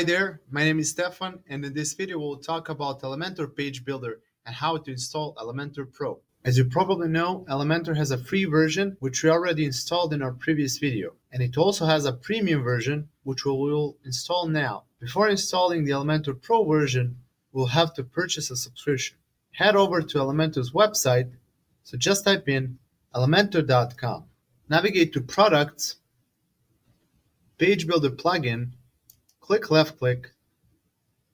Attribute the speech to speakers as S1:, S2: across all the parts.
S1: Hi there, my name is Stefan, and in this video we'll talk about Elementor Page Builder and how to install Elementor Pro. As you probably know, Elementor has a free version which we already installed in our previous video, and it also has a premium version which we will install now. Before installing the Elementor Pro version, we'll have to purchase a subscription. Head over to Elementor's website, so just type in elementor.com. Navigate to Products, Page Builder Plugin, click left click,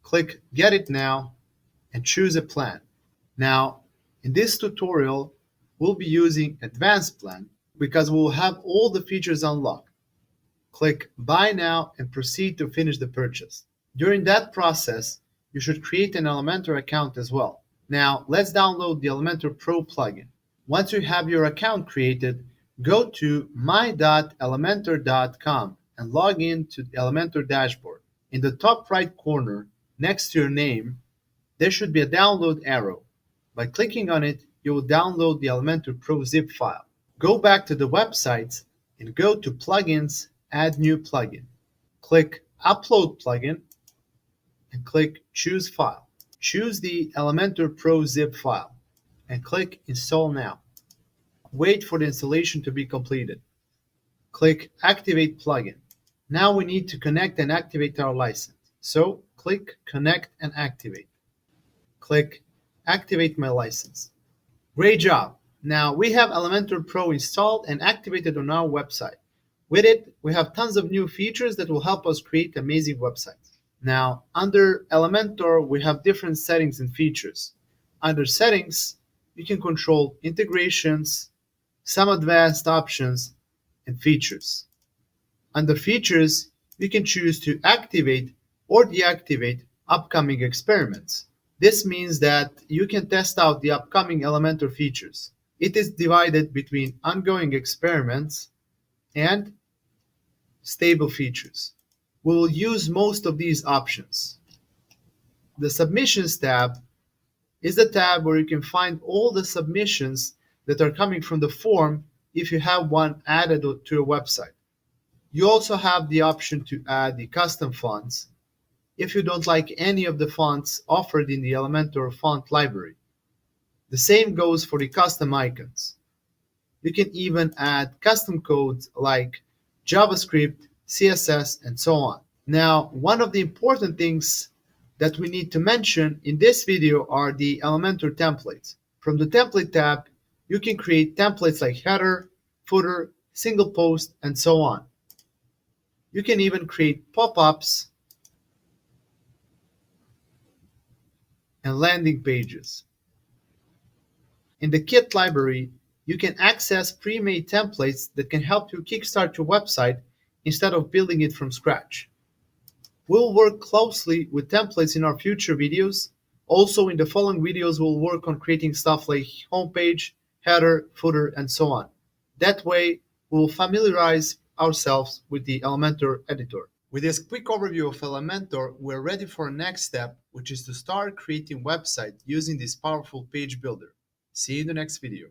S1: click Get It Now, and choose a plan. Now, in this tutorial, we'll be using Advanced Plan because we'll have all the features unlocked. Click Buy Now and proceed to finish the purchase. During that process, you should create an Elementor account as well. Now, let's download the Elementor Pro plugin. Once you have your account created, go to my.elementor.com and log in to the Elementor dashboard. In the top right corner, next to your name, there should be a download arrow. By clicking on it, you will download the Elementor Pro zip file. Go back to the website and go to Plugins, Add New Plugin. Click Upload Plugin and click Choose File. Choose the Elementor Pro zip file and click Install Now. Wait for the installation to be completed. Click Activate Plugin. Now we need to connect and activate our license. So click Connect and Activate. Click Activate My License. Great job! Now we have Elementor Pro installed and activated on our website. With it, we have tons of new features that will help us create amazing websites. Now, under Elementor, we have different settings and features. Under Settings, you can control integrations, some advanced options, and features. Under Features, you can choose to activate or deactivate upcoming experiments. This means that you can test out the upcoming Elementor features. It is divided between ongoing experiments and stable features. We will use most of these options. The Submissions tab is the tab where you can find all the submissions that are coming from the form if you have one added to your website. You also have the option to add the custom fonts if you don't like any of the fonts offered in the Elementor font library. The same goes for the custom icons. You can even add custom codes like JavaScript, CSS, and so on. Now, one of the important things that we need to mention in this video are the Elementor templates. From the Template tab, you can create templates like header, footer, single post, and so on. You can even create pop-ups and landing pages. In the Kit library, you can access pre-made templates that can help you kickstart your website instead of building it from scratch. We'll work closely with templates in our future videos. Also, in the following videos, we'll work on creating stuff like homepage, header, footer, and so on. That way, we'll familiarize ourselves with the Elementor editor. With this quick overview of Elementor, we're ready for our next step, which is to start creating websites using this powerful page builder. See you in the next video.